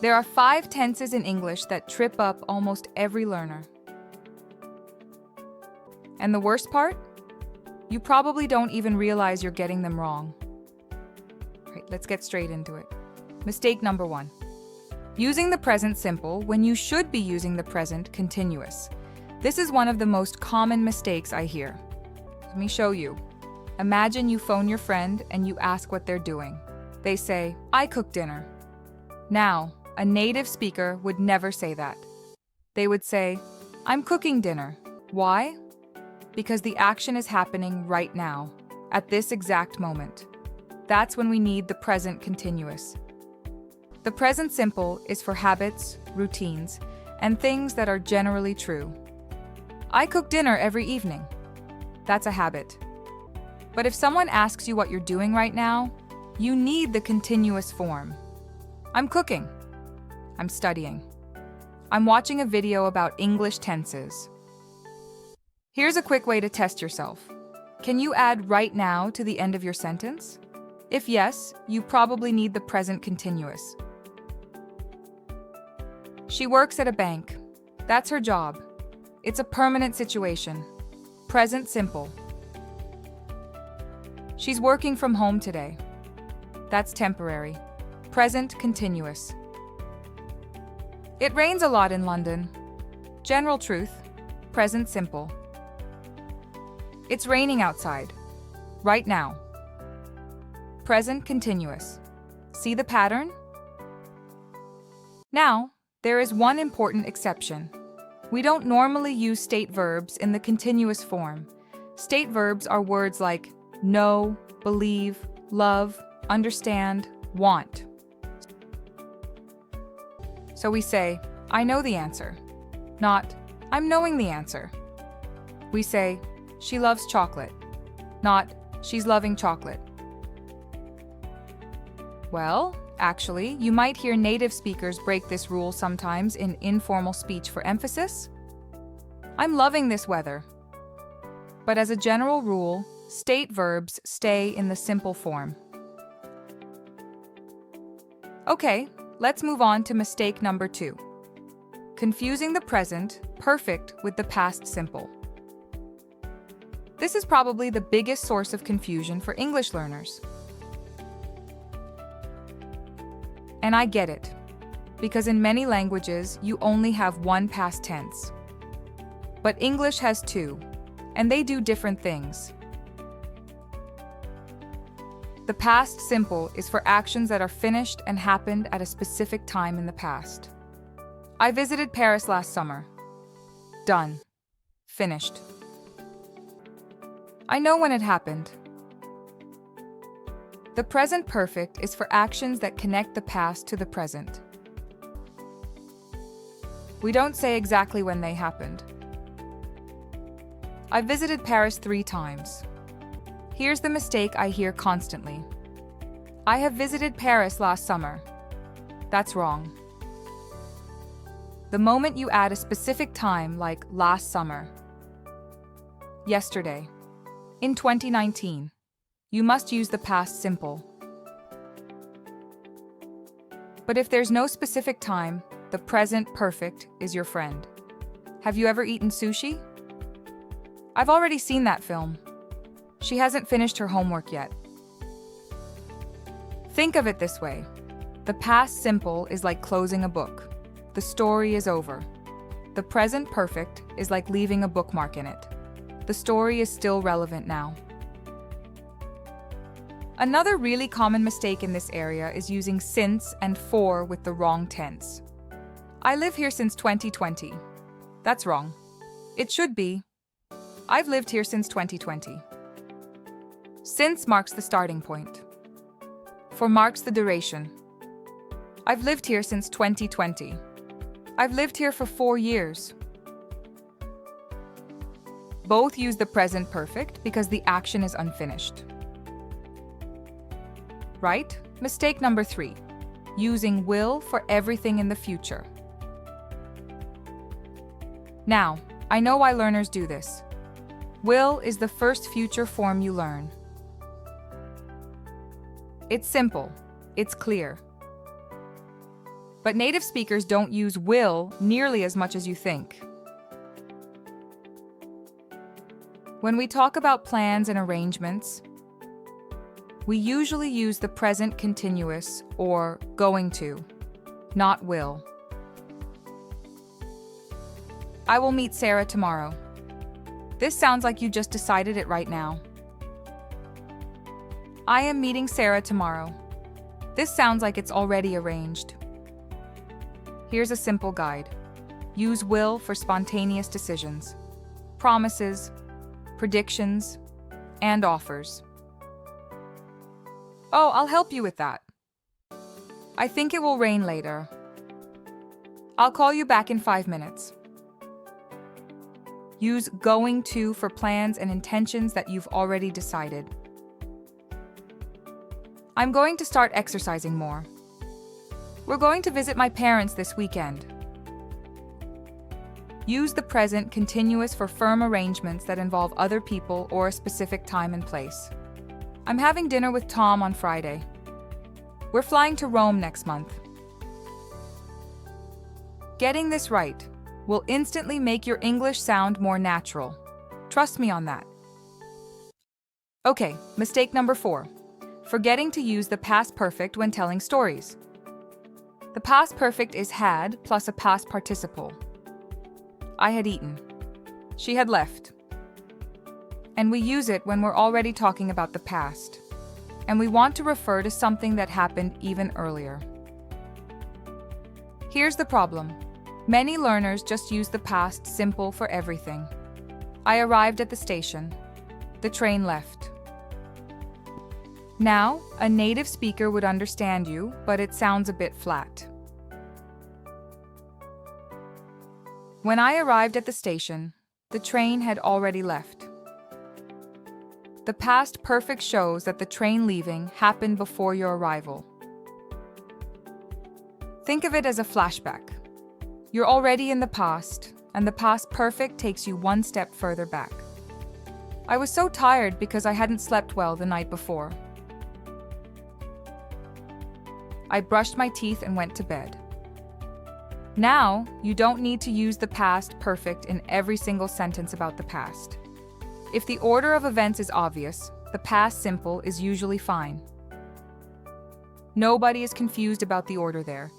There are 5 tenses in English that trip up almost every learner. And the worst part? You probably don't even realize you're getting them wrong. All right, let's get straight into it. Mistake number 1. Using the present simple when you should be using the present continuous. This is one of the most common mistakes I hear. Let me show you. Imagine you phone your friend and you ask what they're doing. They say, "I cooked dinner." Now, a native speaker would never say that. They would say, "I'm cooking dinner." Why? Because the action is happening right now, at this exact moment. That's when we need the present continuous. The present simple is for habits, routines, and things that are generally true. I cook dinner every evening. That's a habit. But if someone asks you what you're doing right now, you need the continuous form. I'm cooking. I'm studying. I'm watching a video about English tenses. Here's a quick way to test yourself. Can you add right now to the end of your sentence? If yes, you probably need the present continuous. She works at a bank. That's her job. It's a permanent situation. Present simple. She's working from home today. That's temporary. Present continuous. It rains a lot in London. General truth. Present simple. It's raining outside. Right now. Present continuous. See the pattern? Now, there is one important exception. We don't normally use state verbs in the continuous form. State verbs are words like know, believe, love, understand, want. So we say, "I know the answer," not "I'm knowing the answer." We say, "She loves chocolate," not "She's loving chocolate." Well, actually, you might hear native speakers break this rule sometimes in informal speech for emphasis. "I'm loving this weather." But as a general rule, state verbs stay in the simple form. Okay, let's move on to mistake number 2. Confusing the present perfect with the past simple. This is probably the biggest source of confusion for English learners. And I get it, because in many languages, you only have one past tense. But English has 2, and they do different things. The past simple is for actions that are finished and happened at a specific time in the past. I visited Paris last summer. Done. Finished. I know when it happened. The present perfect is for actions that connect the past to the present. We don't say exactly when they happened. I visited Paris 3 times. Here's the mistake I hear constantly. I have visited Paris last summer. That's wrong. The moment you add a specific time like last summer, yesterday, in 2019, you must use the past simple. But if there's no specific time, the present perfect is your friend. Have you ever eaten sushi? I've already seen that film. She hasn't finished her homework yet. Think of it this way. The past simple is like closing a book. The story is over. The present perfect is like leaving a bookmark in it. The story is still relevant now. Another really common mistake in this area is using since and for with the wrong tense. I live here since 2020. That's wrong. It should be, I've lived here since 2020. Since marks the starting point. For marks the duration. I've lived here since 2020. I've lived here for 4 years. Both use the present perfect because the action is unfinished. Right? Mistake number 3. Using will for everything in the future. Now, I know why learners do this. Will is the first future form you learn. It's simple. It's clear. But native speakers don't use will nearly as much as you think. When we talk about plans and arrangements, we usually use the present continuous or going to, not will. I will meet Sarah tomorrow. This sounds like you just decided it right now. I am meeting Sarah tomorrow. This sounds like it's already arranged. Here's a simple guide. Use will for spontaneous decisions, promises, predictions, and offers. Oh, I'll help you with that. I think it will rain later. I'll call you back in 5 minutes. Use going to for plans and intentions that you've already decided. I'm going to start exercising more. We're going to visit my parents this weekend. Use the present continuous for firm arrangements that involve other people or a specific time and place. I'm having dinner with Tom on Friday. We're flying to Rome next month. Getting this right will instantly make your English sound more natural. Trust me on that. Okay, mistake number 4. Forgetting to use the past perfect when telling stories. The past perfect is had plus a past participle. I had eaten. She had left. And we use it when we're already talking about the past. And we want to refer to something that happened even earlier. Here's the problem. Many learners just use the past simple for everything. I arrived at the station. The train left. Now, a native speaker would understand you, but it sounds a bit flat. When I arrived at the station, the train had already left. The past perfect shows that the train leaving happened before your arrival. Think of it as a flashback. You're already in the past, and the past perfect takes you one step further back. I was so tired because I hadn't slept well the night before. I brushed my teeth and went to bed. Now, you don't need to use the past perfect in every single sentence about the past. If the order of events is obvious, the past simple is usually fine. Nobody is confused about the order there.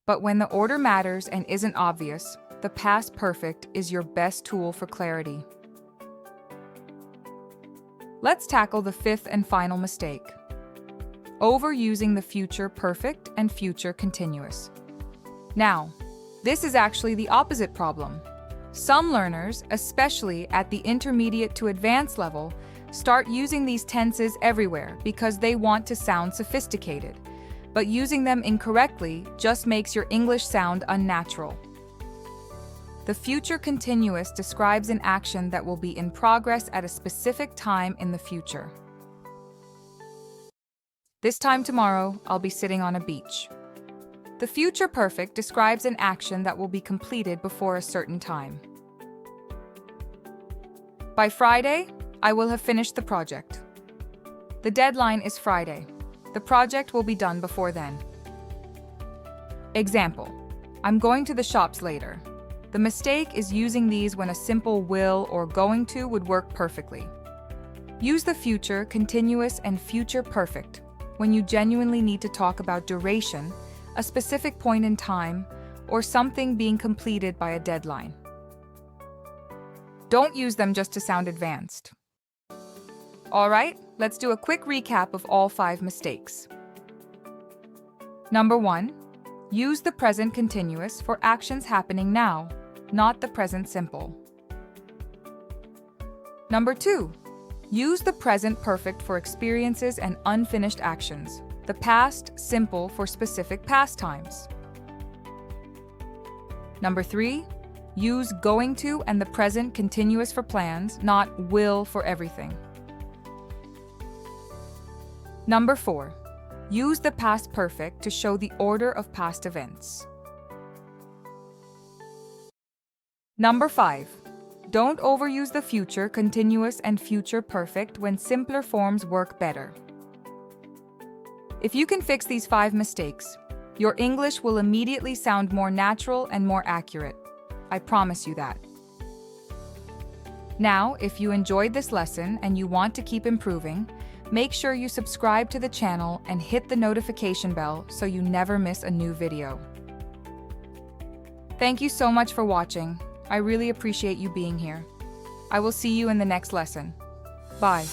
But when the order matters and isn't obvious, the past perfect is your best tool for clarity. Let's tackle the 5th and final mistake. Overusing the future perfect and future continuous. Now, this is actually the opposite problem. Some learners, especially at the intermediate to advanced level, start using these tenses everywhere because they want to sound sophisticated. But using them incorrectly just makes your English sound unnatural. The future continuous describes an action that will be in progress at a specific time in the future. This time tomorrow, I'll be sitting on a beach. The future perfect describes an action that will be completed before a certain time. By Friday, I will have finished the project. The deadline is Friday. The project will be done before then. Example: I'm going to the shops later. The mistake is using these when a simple will or going to would work perfectly. Use the future continuous and future perfect when you genuinely need to talk about duration, a specific point in time, or something being completed by a deadline. Don't use them just to sound advanced. All right, let's do a quick recap of all 5 mistakes. Number 1, use the present continuous for actions happening now, not the present simple. Number 2, use the present perfect for experiences and unfinished actions, the past simple for specific pastimes. Number 3, use going to and the present continuous for plans, not will for everything. Number 4, use the past perfect to show the order of past events. Number 5, don't overuse the future continuous and future perfect when simpler forms work better. If you can fix these 5 mistakes, Your English will immediately sound more natural and more accurate. I promise you that. Now, if you enjoyed this lesson and you want to keep improving, make sure you subscribe to the channel and hit the notification bell so you never miss a new video. Thank you so much for watching. I really appreciate you being here. I will see you in the next lesson. Bye.